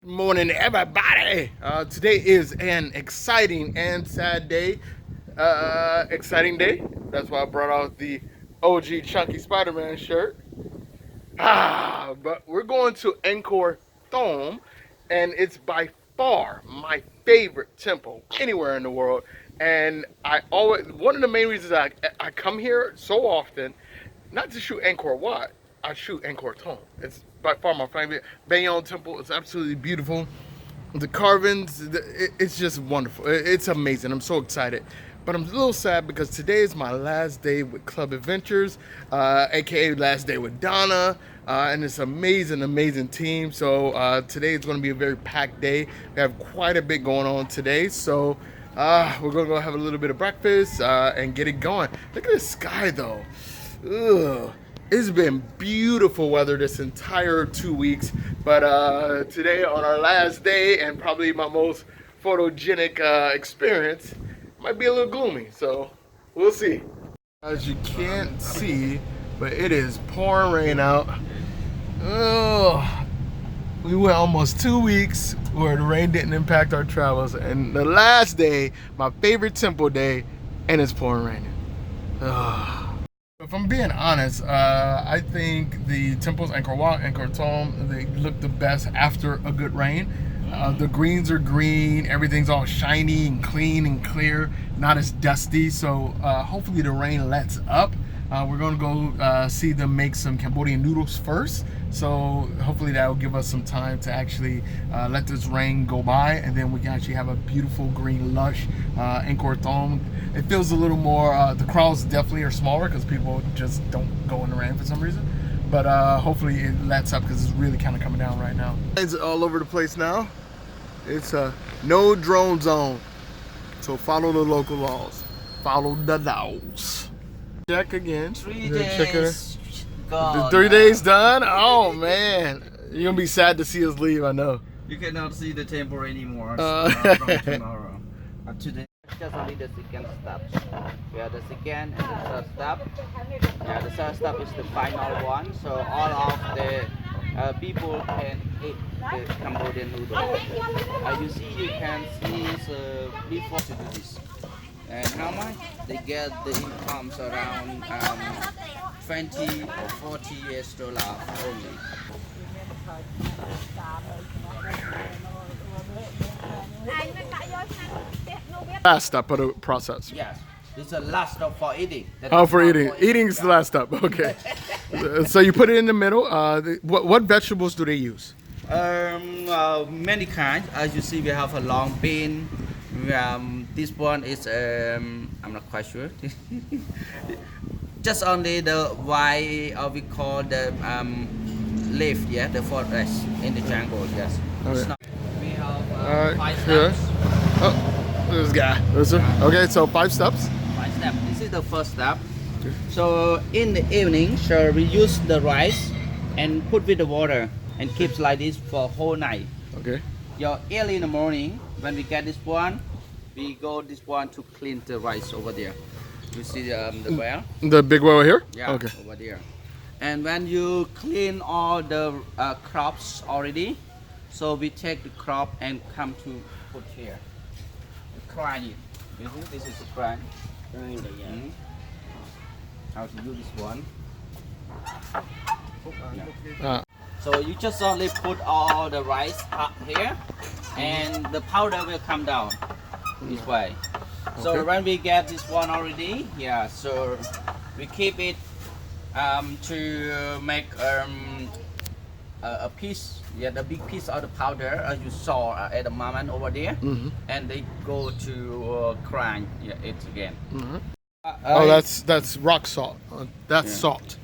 Morning, everybody. Today is an exciting and sad day. Exciting day. That's why I brought out the OG Chunky Spider-Man shirt. But we're going to Angkor Thom, and it's by far my favorite temple anywhere in the world. And I always one of the main reasons I come here so often, not to shoot Angkor Wat, I shoot Angkor Thom. It's by far my favorite. Bayon Temple is absolutely beautiful. The carvings, it's just wonderful. It's amazing. I'm so excited. But I'm a little sad because today is my last day with Club Adventures, aka last day with Donna, and this amazing team. So today is going to be a very packed day. We have quite a bit going on today. So we're going to go have a little bit of breakfast and get it going. Look at the sky though. Ugh. It's been beautiful weather this entire 2 weeks, but today on our last day and probably my most photogenic experience might be a little gloomy, so we'll see. As you can't see, but it is pouring rain out. Oh, we went almost 2 weeks where the rain didn't impact our travels, and the last day, my favorite temple day, and it's pouring raining. If I'm being honest, I think the temples Angkor Wat, Angkor Thom, they look the best after a good rain. The greens are green, everything's all shiny and clean and clear, not as dusty. So hopefully the rain lets up. We're gonna go see them make some Cambodian noodles first. So hopefully that will give us some time to actually let this rain go by, and then we can actually have a beautiful green lush Angkor Thom. It feels a little more, the crowds definitely are smaller because people just don't go in the rain for some reason. But hopefully it lets up because it's really kind of coming down right now. It's all over the place now. It's a no drone zone. So follow the local laws. Follow the laws. Check again. 3 days gone. 3 days done? Oh man. You're gonna be sad to see us leave, I know. You cannot see the temple anymore from tomorrow. Today. Just only the second step. We have the second and the third step. Yeah, the third step is the final one. So all of the people can eat the Cambodian noodles. You see, you can see before to do this. And how much? They get the incomes around 20 or 40 US dollars only. Last step of the process. Yes, it's the last step for eating. Oh, for eating. Eating is the last step. Okay. So you put it in the middle. What vegetables do they use? Many kinds. As you see, we have a long bean. This one is I'm not quite sure. Just only the white, or we call the leaf. Yeah, the forest in the jungle. Yes. Okay. We have 5 here. steps. Oh, this guy. This one. Okay, so 5 steps. 5 steps. This is the first step. So in the evening, so we use the rice and put with the water and keeps like this for whole night. Okay. Early in the morning, when we get this one, we go this one to clean the rice over there. You see the well? The big well here? Yeah, okay. over there. And when you clean all the crops already, so we take the crop and come to put here. Grind it. You see, this is the grind. How to do this one? Yeah. So you just only put all the rice up here, and the powder will come down this way. So Okay. when we get this one already, yeah, so we keep it to make a piece, yeah, the big piece of the powder as you saw at the moment over there, and they go to grind it again. Oh, that's rock salt. That's salt.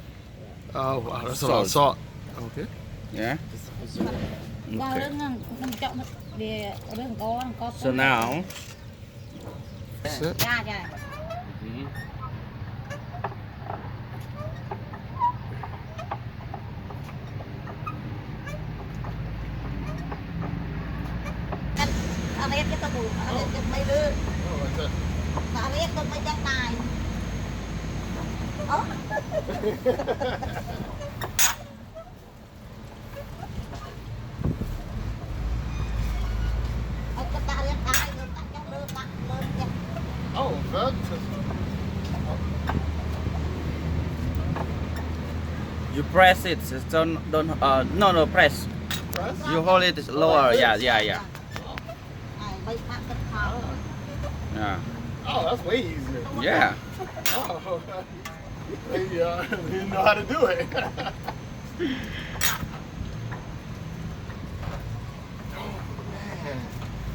Oh wow, that's a lot of salt. Okay. Yeah. Okay. So now. That's it. press it. Just don't. No, press. Press? You hold it lower. this? Yeah. 3 ផាក់ទឹកខោ Yeah. Oh, that's way easier. Yeah. Oh, you know how to do it.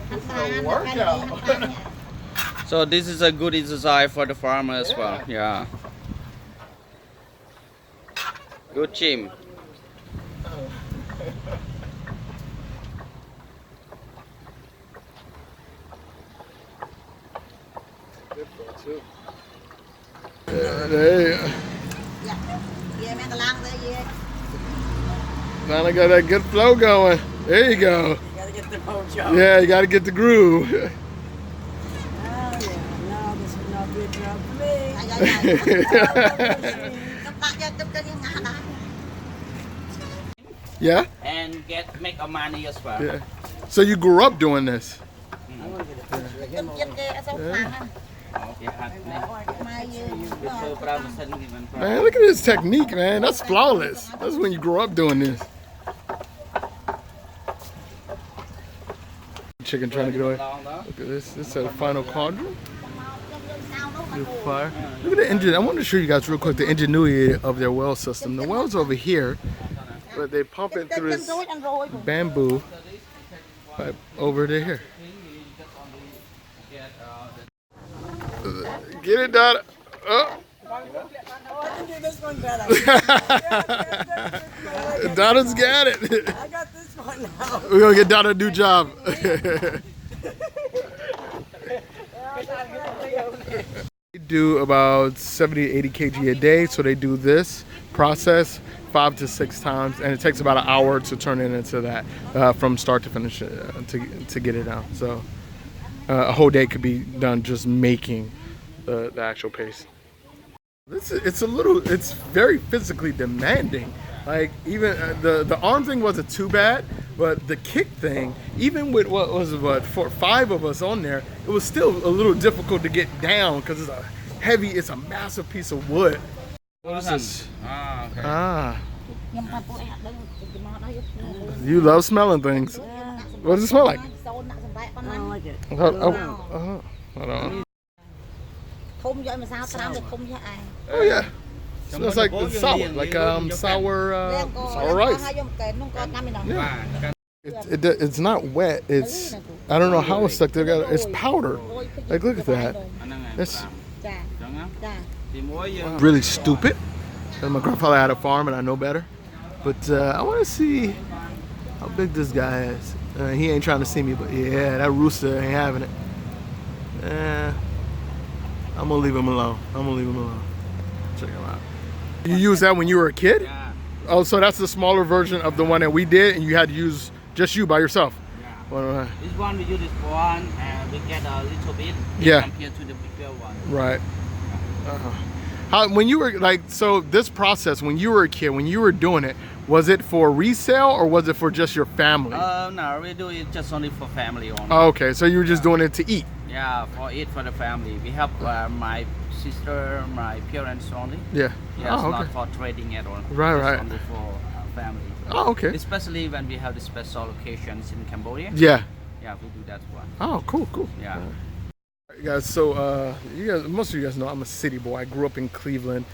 This is a workout. So this is a good exercise for the farmer as well. Yeah. Good gym. Good for too. Yeah, there you go. យាយមានកន្លងទៅយាយ Now I got that good flow going. There you go. Gotta get the mojo. Yeah, you got to get the groove. Oh, yeah. No, this would not be a job for me. យាយទឹកដាក់យកទឹកទៅយ៉ាងណាដែរ Yeah? And make a money as well. Yeah. So you grew up doing this? I want to get a picture of ទឹក him ចិត្ត over គេអត់សូវខ្លាំងណា Okay. ខ្មែរយើង Man, look at this technique, man. That's flawless. That's when you grow up doing this. Chicken trying to get away. Look at this. This is the final quadrant. Beautiful fire. Look at the engine. I want to show you guys real quick the ingenuity of their well system. The well's over here, but they pump it through this bamboo pipe over to here. Get it, Dada. Oh. Oh, I can do this one better. Dada's got it. I got this one now. We're gonna get Dada a new job. They do about 70 to 80 kg a day, so they do this process 5 to 6 times, and it takes about an hour to turn it into that from start to finish to get it down. So a whole day could be done just making the actual paste. It's very physically demanding. Like even the arm thing wasn't too bad, but the kick thing, even with for 5 of us on there, it was still a little difficult to get down because it's a massive piece of wood. What is this? Okay. Ah, ខ្ញុំថាពួកឯងអត់ដឹងចំអត់ហើយ you love smelling things. What does it smell like? សូនដាក់សម្ដែកប៉ុណ្ I ណា don't like it. Hold on. ធំយកម្សៅត្រាំទៅធំយះឯង Oh yeah. Smells like sour, like sour លែងក៏ sour rice. ហើយយកកែនោះក៏តាមឯនោះ It's not wet. It's I don't know how it's stuck together. It's powder. Like look at that. It's ចាចា really stupid. And my grandfather had a farm, and I know better. But I want to see how big this guy is. He ain't trying to see me, but yeah, that rooster ain't having it. I'm gonna leave him alone. Check him out. You used that when you were a kid? Yeah. Oh, so that's the smaller version of the one that we did, and you had to use just you by yourself. Yeah. Well, This one we use this one and we get a little bit Yeah. compared to the bigger one. right. How when you were like so this process when you were a kid when you were doing it was it for resale or was it for just your family? No, we do it just only for family only. Oh, okay, so you were just doing it to eat. Yeah, for the family. We have my sister, my parents only. Yeah. Yes, Oh, okay. not for trading at all. Right, Just right. Only for family. Oh, okay. Especially when we have the special locations in Cambodia. Yeah. Yeah, we do that one. Oh, cool. Yeah. You guys, so most of you guys know I'm a city boy. I grew up in Cleveland,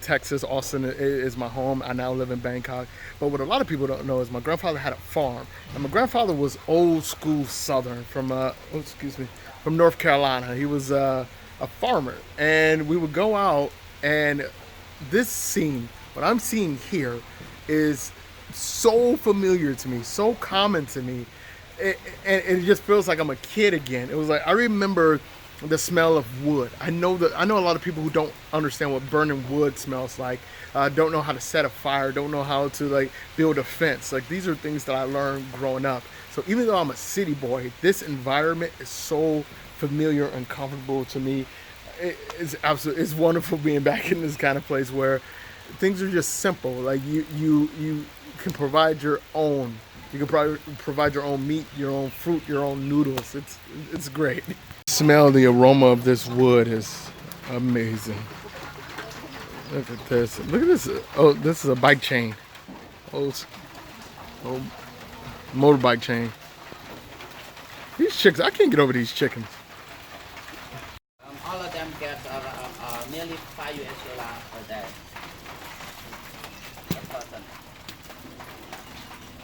Texas. Austin is my home. I now live in Bangkok. But what a lot of people don't know is my grandfather had a farm, and my grandfather was old school Southern from North Carolina. He was a farmer, and we would go out, and this scene, what I'm seeing here, is so familiar to me, so common to me. And it just feels like I'm a kid again. It was like I remember the smell of wood. I know a lot of people who don't understand what burning wood smells like. Don't know how to set a fire. Don't know how to like build a fence. Like these are things that I learned growing up. So even though I'm a city boy, this environment is so familiar and comfortable to me. It's wonderful being back in this kind of place where things are just simple. Like you can provide your own. You can provide your own meat, your own fruit, your own noodles. It's great. Smell the aroma of this wood is amazing. Look at this. Look at this. Oh, this is a bike chain. Old motorbike chain. These chickens, I can't get over these chickens. All of them get nearly $5 per day. Per person.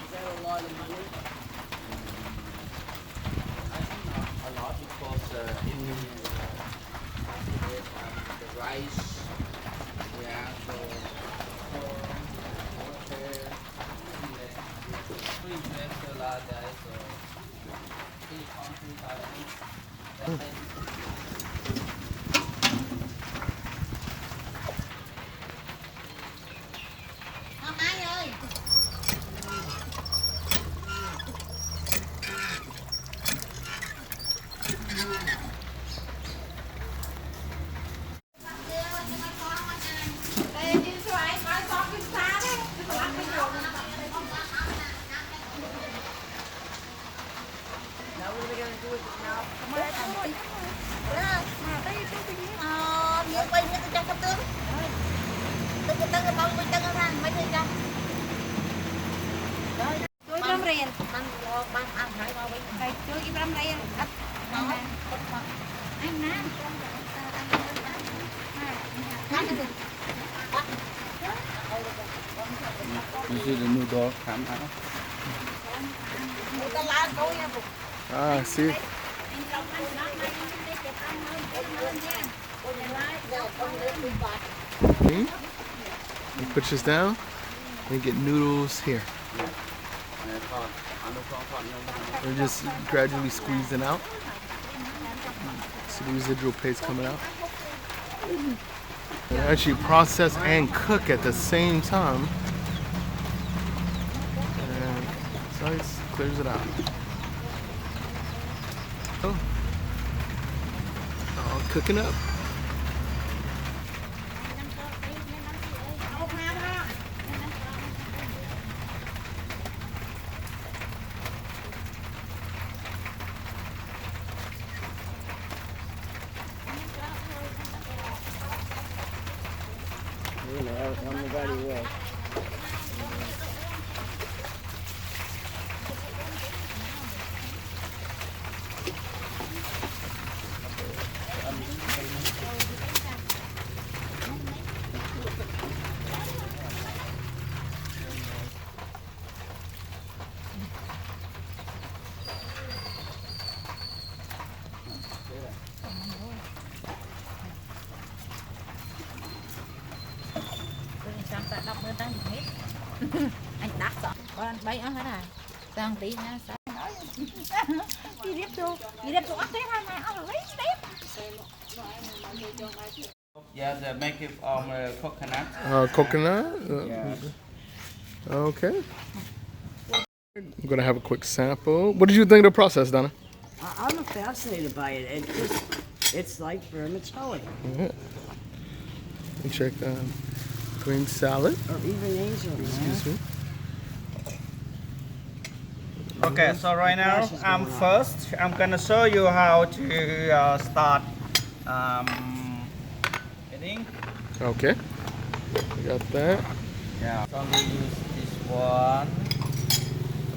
Is that a lot of money? I think not a lot because if you calculate the rice, yeah, so water, $3 there, so 3,000. Không ai ơi. Now what are we gonna do with it now? Come on, Nhiều quay như tôi cho sắp tướng. Tôi cho tưng bao tôi tưng ra mấy người cho. Tôi làm riêng. Ban ăn hải bao bên. Đây chơi cái làm riêng. Anh nè. You see the noodle come out. Người ta la tôi nha. Ah, see? You put this down and get noodles here. And just gradually squeezing out. See the residual paste coming out. And actually process and cook at the same time. And so it clears it out. Oh. All cooking up. you know, I'm nobody will. Anh đắt sợ con bay ở này sang tí nha đi tiếp tục ấp thế hai này ăn lấy tiếp. Yeah, they make it from coconut. Coconut? Yeah. Okay. I'm gonna have a quick sample. What did you think of the process, Donna? I'm fascinated by it. It's like vermicelli Yeah. You check green salad. or even angel. Excuse me. Okay, so right now I'm gonna show you how to start eating. Okay. We got that. Yeah. So we use this one.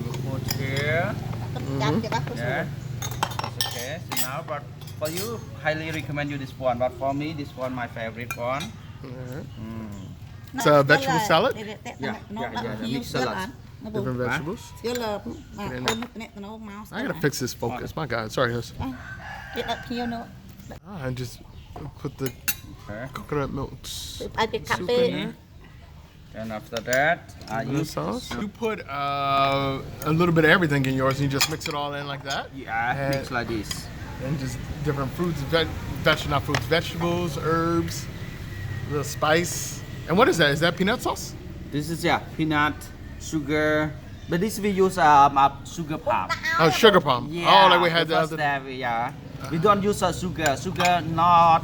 We put here. Yeah. It's okay. So now, but for you, highly recommend you this one. But for me, this one my favorite one. Alright. Mm. It's a vegetable salad? Yeah, mixed salad. Different vegetables? I gotta fix this focus. My God. Sorry, Hus. And just put the Okay. coconut milk soup I in there. And after that, I And the use sauce. You put a little bit of everything in yours and you just mix it all in like that? yeah, mix like this. And just different fruits, not fruits, vegetables, herbs, a little spice. And what is that? Is that peanut sauce? This is peanut, sugar, but this we use sugar palm. Oh, sugar palm. Yeah, Oh, like we had the because other. that we don't use sugar. Sugar not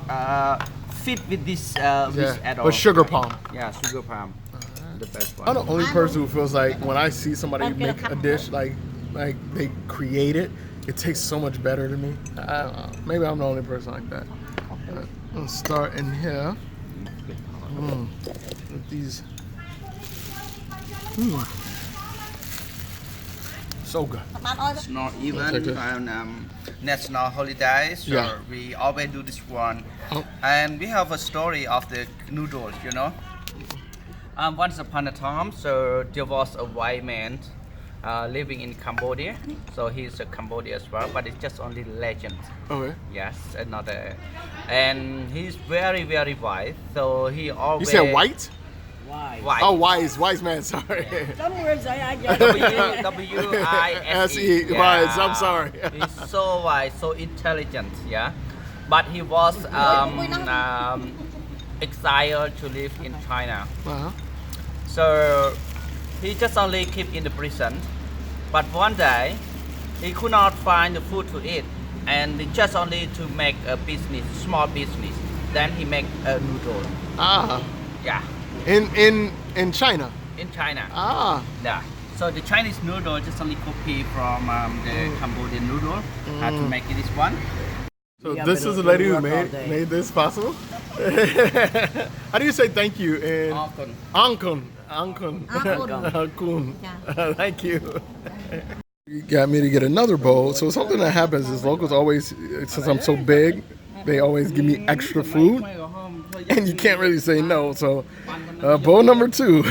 fit with this at all. But sugar palm. Yeah, sugar palm. The best one. I'm the only person who feels like when I see somebody make a dish like they create it, it tastes so much better to me. I don't know. Maybe I'm the only person like that. Let's start in here With these. So good. It's not even Take it. on national holidays, so Yeah. we always do this one. Oh. And we have a story of the noodles, you know. Once upon a time, so there was a white man living in Cambodia. So he's a Cambodia as well, but it's just only legend. Okay. Yes, another. And he's very, very white. So he always. You said white? Why? White. Oh, wise man. Sorry. Some words I get. W-I-S-E. Wise, I'm sorry. He's so wise, so intelligent, yeah. But he was exiled to live in China. Uh-huh. So he just only keep in the prison. But one day, he could not find the food to eat. And he just only to make a business, small business. Then he make a noodle. Ah. Yeah, In China. in China. Ah. Yeah. So the Chinese noodle just only copy from the Cambodian noodle. How to make it this one. So Yeah, this but is the it'll lady who work all day. made this possible. How do you say thank you in Often. Ankun? Ankun. Ankun. Thank you. You got me to get another bowl. So something that happens is locals always, since I'm so big, they always give me extra food, and you can't really say no. So bowl number 2.